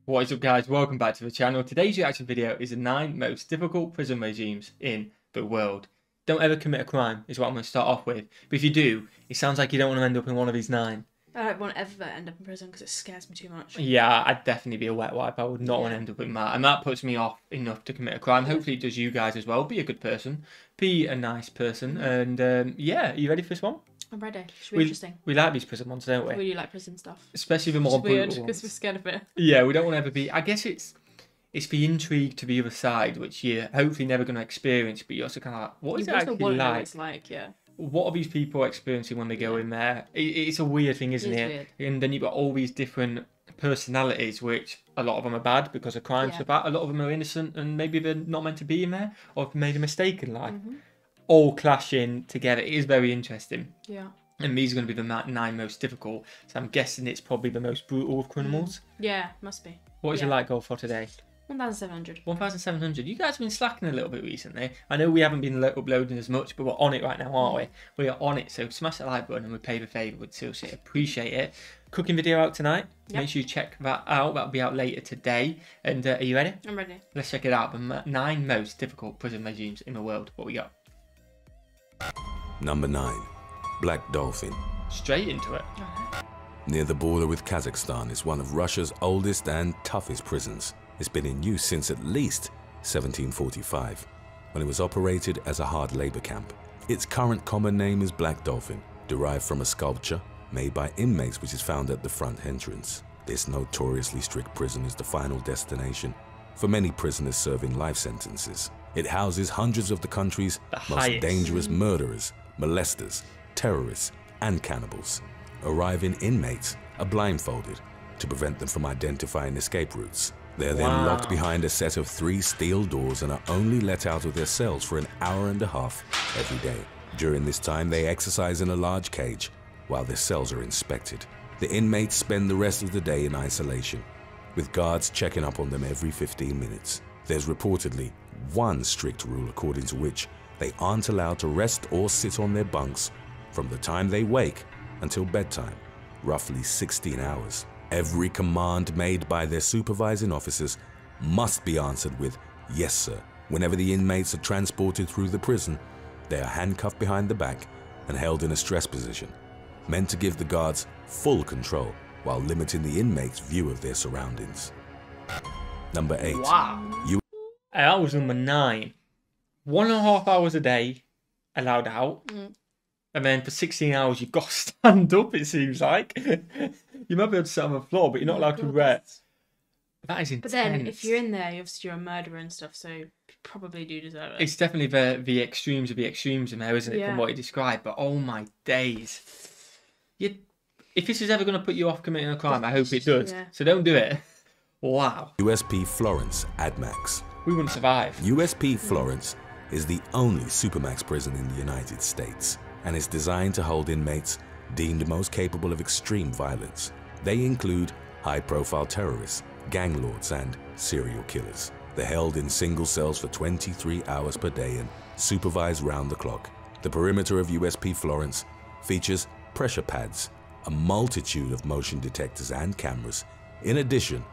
What is up, guys? Welcome back to the channel. Today's reaction video is the 9 most difficult prison regimes in the world. Don't ever commit a crime is what I'm going to start off with. But if you do, it sounds like you don't want to end up in one of these 9. I don't want to ever end up in prison because it scares me too much. Yeah, I'd definitely be a wet wipe. I would not want to end up in that. And that puts me off enough to commit a crime. Hopefully it does you guys as well. Be a good person. Be a nice person. And yeah, are you ready for this one? I'm ready. Should be interesting. We like these prison ones, don't we? We do like prison stuff. Especially the more brutal ones. Because we're scared of it. Yeah, we don't want to ever be... I guess it's the intrigue to the other side, which you're hopefully never going to experience, but you're also kind of like, what is it actually like? What it's like, yeah. What are these people experiencing when they go in there? It's a weird thing, isn't it? Weird. And then you've got all these different personalities, which a lot of them are bad because of crimes are bad. A lot of them are innocent and maybe they're not meant to be in there or have made a mistake in life. All clashing together. It is very interesting. Yeah. And these are going to be the 9 most difficult. So I'm guessing it's probably the most brutal of criminals. Yeah, must be. What is your like goal for today? 1,700. 1,700. You guys have been slacking a little bit recently. I know we haven't been uploading as much, but we're on it right now, aren't we? We are on it. So smash that like button and repay the favour. We'd seriously appreciate it. Cooking video out tonight. Yep. Make sure you check that out. That'll be out later today. And are you ready? I'm ready. Let's check it out. The 9 most difficult prison regimes in the world. What we got? Number 9. Black Dolphin. Straight into it. Near the border with Kazakhstan is one of Russia's oldest and toughest prisons. It's been in use since at least 1745, when it was operated as a hard labor camp. Its current common name is Black Dolphin, derived from a sculpture made by inmates which is found at the front entrance. This notoriously strict prison is the final destination for many prisoners serving life sentences. It houses hundreds of the country's most dangerous murderers, molesters, terrorists, and cannibals. Arriving inmates are blindfolded to prevent them from identifying escape routes. They're then locked behind a set of 3 steel doors and are only let out of their cells for an hour and a half every day. During this time, they exercise in a large cage while their cells are inspected. The inmates spend the rest of the day in isolation, with guards checking up on them every 15 minutes. There's reportedly one strict rule according to which they aren't allowed to rest or sit on their bunks from the time they wake until bedtime, roughly 16 hours. Every command made by their supervising officers must be answered with, "Yes, sir." Whenever the inmates are transported through the prison, they are handcuffed behind the back and held in a stress position, meant to give the guards full control while limiting the inmates' view of their surroundings. Number 8. Wow. That was number 9. 1.5 hours a day allowed out. And then for 16 hours, you've got to stand up, it seems like. You might be able to sit on the floor, but you're not allowed to rest. That is intense. But then, if you're in there, obviously you're a murderer and stuff, so you probably do deserve it. It's definitely the extremes of the extremes in there, isn't it, from what you described? But oh my days. If this is ever going to put you off committing a crime, I hope it does. Yeah. So don't do it. Wow. USP Florence AdMax. We wouldn't survive. USP Florence is the only Supermax prison in the United States, and is designed to hold inmates deemed most capable of extreme violence. They include high-profile terrorists, gang lords, and serial killers. They're held in single cells for 23 hours per day and supervised round the clock. The perimeter of USP Florence features pressure pads, a multitude of motion detectors and cameras, in addition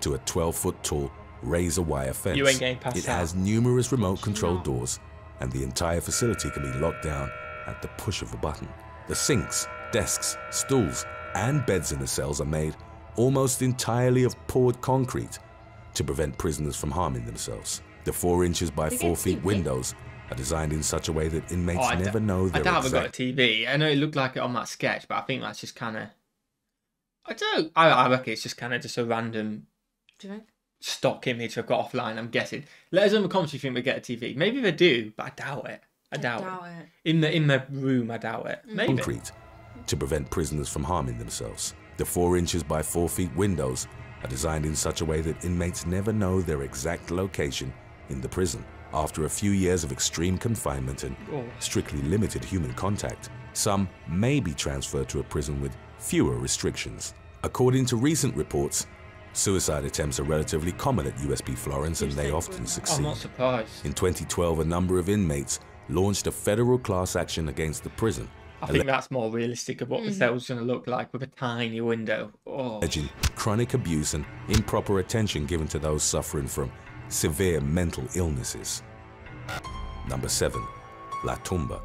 to a 12-foot tall razor wire fence. You ain't getting past that. It has numerous remote-controlled doors, and the entire facility can be locked down at the push of a button. The sinks, desks, stools, and beds in the cells are made almost entirely of poured concrete to prevent prisoners from harming themselves. The 4 inches by 4 feet windows are designed in such a way that inmates never know their exact... I doubt we've got a TV. I know it looked like it on that sketch, but I think that's just kind of... I reckon it's just kind of just a random... Do you think? Stock image I've got offline, I'm guessing. Let us know in the comments if you think we get a TV. Maybe they do, but I doubt it. I doubt it. In the room, I doubt it. Maybe. Concrete to prevent prisoners from harming themselves. The 4 inches by 4 feet windows are designed in such a way that inmates never know their exact location in the prison. After a few years of extreme confinement and strictly limited human contact, some may be transferred to a prison with fewer restrictions. According to recent reports, suicide attempts are relatively common at USP Florence, and they often succeed. I'm not surprised. In 2012, a number of inmates launched a federal class action against the prison, I think that's more realistic of what the cell's going to look like with a tiny window. Oh. Chronic abuse and improper attention given to those suffering from severe mental illnesses. Number 7. La Tumba.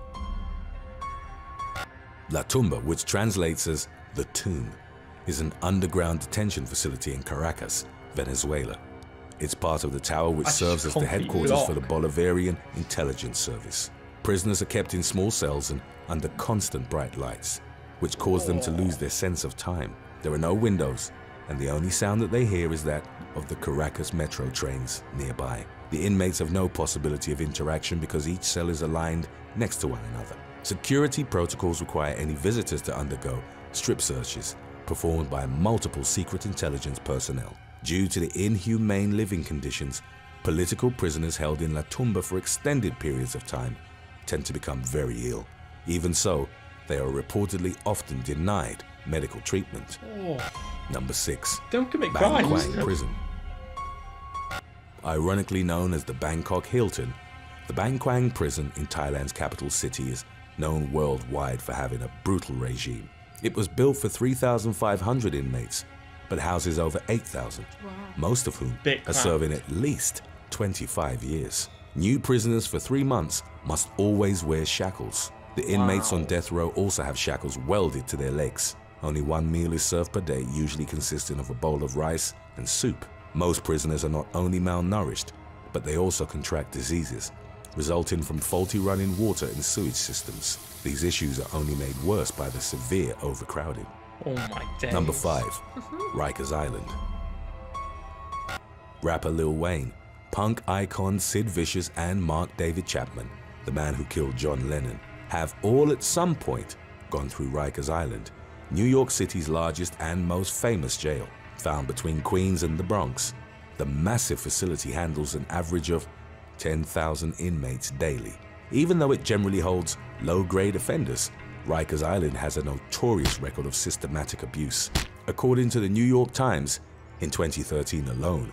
La Tumba, which translates as the tomb, is an underground detention facility in Caracas, Venezuela. It's part of the tower which serves as the headquarters for the Bolivarian Intelligence Service. Prisoners are kept in small cells and under constant bright lights, which cause them to lose their sense of time. There are no windows, and the only sound that they hear is that of the Caracas metro trains nearby. The inmates have no possibility of interaction because each cell is aligned next to one another. Security protocols require any visitors to undergo strip searches performed by multiple secret intelligence personnel. Due to the inhumane living conditions, political prisoners held in La Tumba for extended periods of time tend to become very ill. Even so, they are reportedly often denied medical treatment. Number 6. Don't commit crimes. Bangkwang Prison. Ironically known as the Bangkok Hilton, the Bangkwang Prison in Thailand's capital city is known worldwide for having a brutal regime. It was built for 3,500 inmates, but houses over 8,000, most of whom are serving at least 25 years. New prisoners for 3 months must always wear shackles. The inmates on death row also have shackles welded to their legs. Only one meal is served per day, usually consisting of a bowl of rice and soup. Most prisoners are not only malnourished, but they also contract diseases, resulting from faulty running water and sewage systems. These issues are only made worse by the severe overcrowding. Oh my days. Number 5. Rikers Island. Rapper Lil Wayne, punk icon Sid Vicious, and Mark David Chapman, the man who killed John Lennon, have all at some point gone through Rikers Island, New York City's largest and most famous jail, found between Queens and the Bronx. The massive facility handles an average of 10,000 inmates daily. Even though it generally holds low-grade offenders, Rikers Island has a notorious record of systematic abuse. According to the New York Times, in 2013 alone,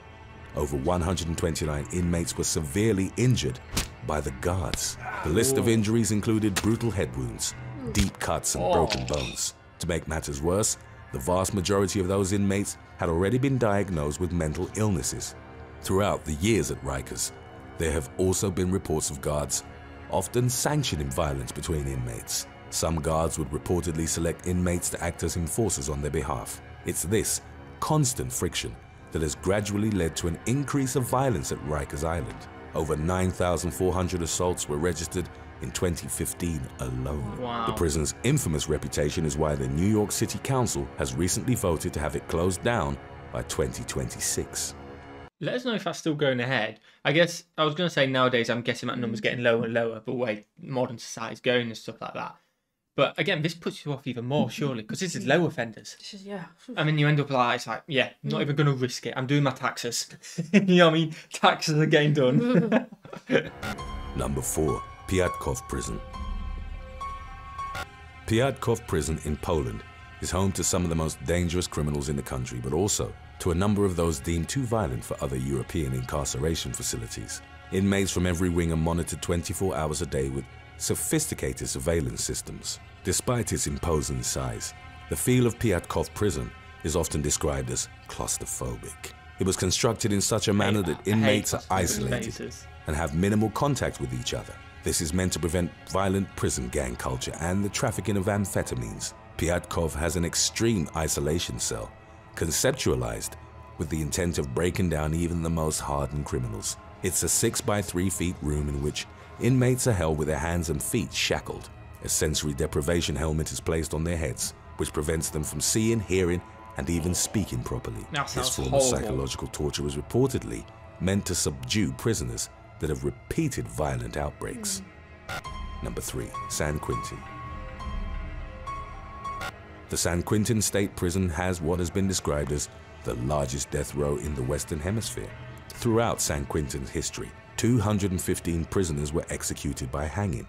over 129 inmates were severely injured by the guards. The list of injuries included brutal head wounds, deep cuts, and broken bones. To make matters worse, the vast majority of those inmates had already been diagnosed with mental illnesses. Throughout the years at Rikers, there have also been reports of guards often sanctioning violence between inmates. Some guards would reportedly select inmates to act as enforcers on their behalf. It's this constant friction that has gradually led to an increase of violence at Rikers Island. Over 9,400 assaults were registered in 2015 alone. Wow. The prison's infamous reputation is why the New York City Council has recently voted to have it closed down by 2026. Let us know if that's still going ahead. I guess I was going to say nowadays I'm guessing that number's getting lower and lower, but way modern society's going and stuff like that. But again, this puts you off even more, surely, because this is low offenders. I mean, you end up like, it's like, yeah, not even going to risk it. I'm doing my taxes. You know what I mean? Taxes are getting done. Number 4. Piatkov Prison. Piatkov Prison in Poland is home to some of the most dangerous criminals in the country, but also to a number of those deemed too violent for other European incarceration facilities. Inmates from every wing are monitored 24 hours a day with sophisticated surveillance systems. Despite its imposing size, the feel of Piatkov Prison is often described as claustrophobic. It was constructed in such a manner that inmates are isolated and have minimal contact with each other. This is meant to prevent violent prison gang culture and the trafficking of amphetamines. Piatkov has an extreme isolation cell, conceptualized with the intent of breaking down even the most hardened criminals. It's a 6 by 3 feet room in which inmates are held with their hands and feet shackled. A sensory deprivation helmet is placed on their heads, which prevents them from seeing, hearing, and even speaking properly. This form of psychological torture is reportedly meant to subdue prisoners that have repeated violent outbreaks. Number 3. San Quentin. The San Quentin State Prison has what has been described as the largest death row in the Western Hemisphere. Throughout San Quentin's history, 215 prisoners were executed by hanging,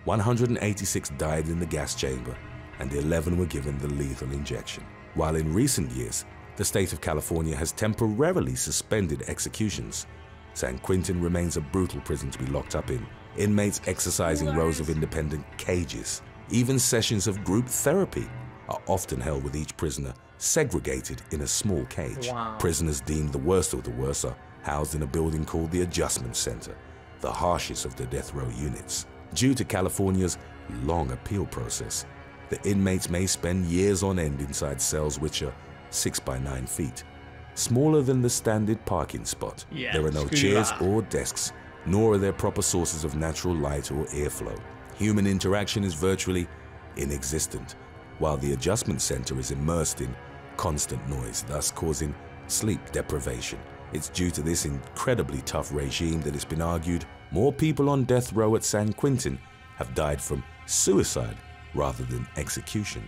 186 died in the gas chamber, and 11 were given the lethal injection. While in recent years, the state of California has temporarily suspended executions, San Quentin remains a brutal prison to be locked up in. Inmates exercising rows of independent cages Even sessions of group therapy are often held with each prisoner segregated in a small cage. Wow. Prisoners deemed the worst of the worst are housed in a building called the Adjustment Center, the harshest of the death row units. Due to California's long appeal process, the inmates may spend years on end inside cells which are 6 by 9 feet, smaller than the standard parking spot. Yeah, there are no chairs or desks, nor are there proper sources of natural light or airflow. Human interaction is virtually inexistent, while the adjustment center is immersed in constant noise, thus causing sleep deprivation. It's due to this incredibly tough regime that it's been argued more people on death row at San Quentin have died from suicide rather than execution.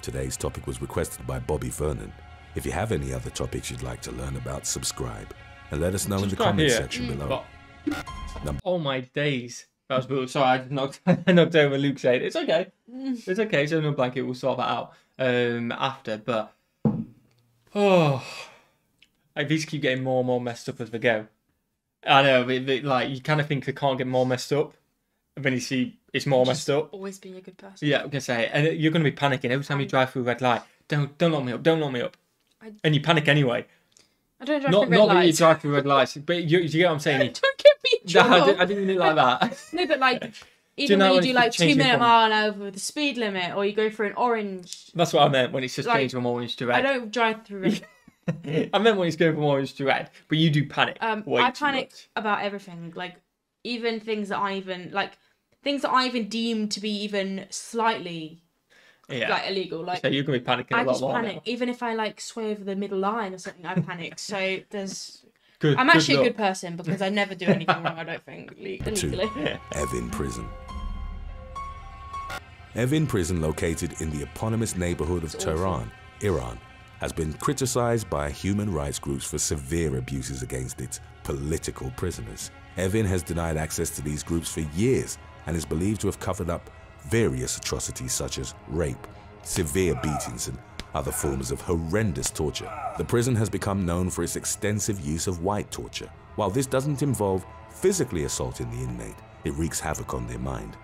Today's topic was requested by Bobby Vernon. If you have any other topics you'd like to learn about, subscribe and let us know in the comment section below. Oh my days. That was brutal. Sorry, I knocked over Luke's head. It's okay. It's okay. So no blanket. We'll sort that out after. But these keep getting more and more messed up as we go. I know. Like you kind of think they can't get more messed up, and then you see it's more messed up. Always being a good person. Yeah, I'm gonna say, and you're gonna be panicking every time you drive through a red light. Don't lock me up. Don't lock me up. And you panic anyway. I don't drive through red lights. Not that you drive through red lights, but you get what I'm saying. Don't get me in trouble. I didn't mean it like that. No, but like, even when you do like 2 minute mile over the speed limit, or you go for an orange. That's what I meant when it's just changed from orange to red. I don't drive through red. I meant when it's going from orange to red, but you do panic. I panic about everything, like even things that I even deem to be even slightly like illegal. Like, so you're gonna be panicking a lot more. I just panic, even if I like sway over the middle line or something. I panic. So there's. Good, I'm actually a good person because I never do anything wrong. I don't think legally. Evin Prison. Evin Prison, located in the eponymous neighborhood of Tehran, Iran, has been criticized by human rights groups for severe abuses against its political prisoners. Evin has denied access to these groups for years and is believed to have covered up various atrocities such as rape, severe beatings, and other forms of horrendous torture. The prison has become known for its extensive use of white torture. While this doesn't involve physically assaulting the inmate, it wreaks havoc on their mind.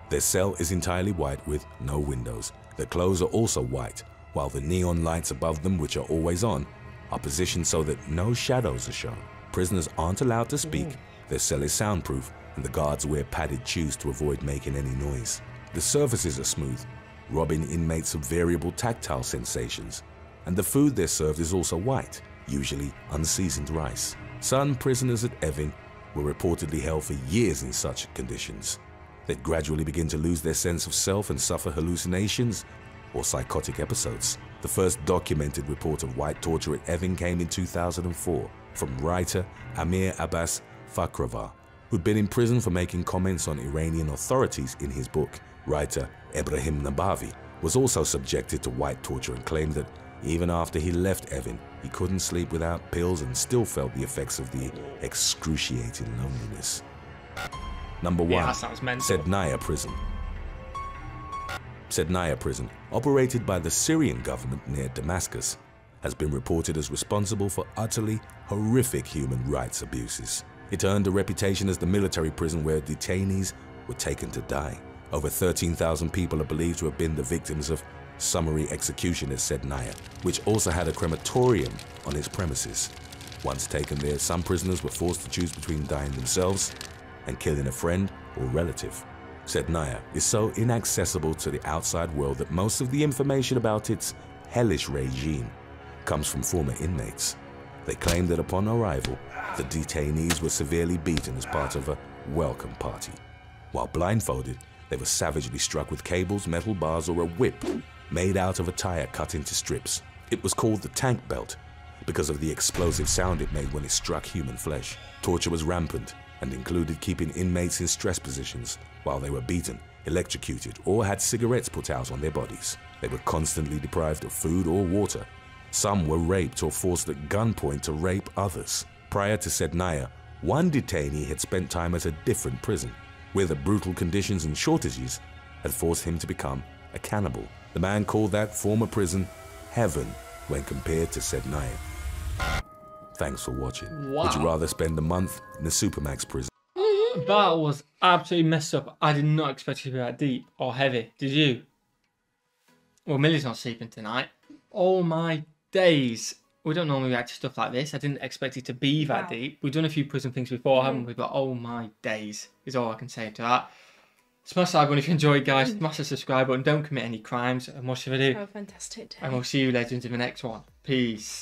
Their cell is entirely white with no windows. Their clothes are also white, while the neon lights above them, which are always on, are positioned so that no shadows are shown. Prisoners aren't allowed to speak, their cell is soundproof, and the guards wear padded shoes to avoid making any noise. The surfaces are smooth, robbing inmates of variable tactile sensations, and the food they're served is also white, usually unseasoned rice. Some prisoners at Evin were reportedly held for years in such conditions. They'd gradually begin to lose their sense of self and suffer hallucinations or psychotic episodes. The first documented report of white torture at Evin came in 2004 from writer Amir Abbas Fakrava, who'd been in prison for making comments on Iranian authorities in his book. Writer Ebrahim Nabavi was also subjected to white torture and claimed that even after he left Evin, he couldn't sleep without pills and still felt the effects of the excruciating loneliness. Number 1. Sednaya Prison. Sednaya Prison, operated by the Syrian government near Damascus, has been reported as responsible for utterly horrific human rights abuses. It earned a reputation as the military prison where detainees were taken to die. Over 13,000 people are believed to have been the victims of summary execution at Sednaya, which also had a crematorium on its premises. Once taken there, some prisoners were forced to choose between dying themselves and killing a friend or relative. Sednaya is so inaccessible to the outside world that most of the information about its hellish regime comes from former inmates. They claim that upon arrival, the detainees were severely beaten as part of a welcome party. While blindfolded, they were savagely struck with cables, metal bars, or a whip made out of a tire cut into strips. It was called the tank belt because of the explosive sound it made when it struck human flesh. Torture was rampant and included keeping inmates in stress positions while they were beaten, electrocuted, or had cigarettes put out on their bodies. They were constantly deprived of food or water. Some were raped or forced at gunpoint to rape others. Prior to Sednaya, one detainee had spent time at a different prison, where the brutal conditions and shortages had forced him to become a cannibal. The man called that former prison heaven when compared to Sednaya. Thanks for watching. Wow. Would you rather spend a month in a Supermax prison? That was absolutely messed up. I did not expect it to be that deep or heavy. Did you? Well, Millie's not sleeping tonight. Oh my days. We don't normally react to stuff like this. I didn't expect it to be that deep. We've done a few prison things before, haven't we? But oh my days is all I can say to that. Smash that like button if you enjoyed, guys. Smash the subscribe button. Don't commit any crimes. And what should I do? Have a fantastic day. And we'll see you legends in the next one. Peace.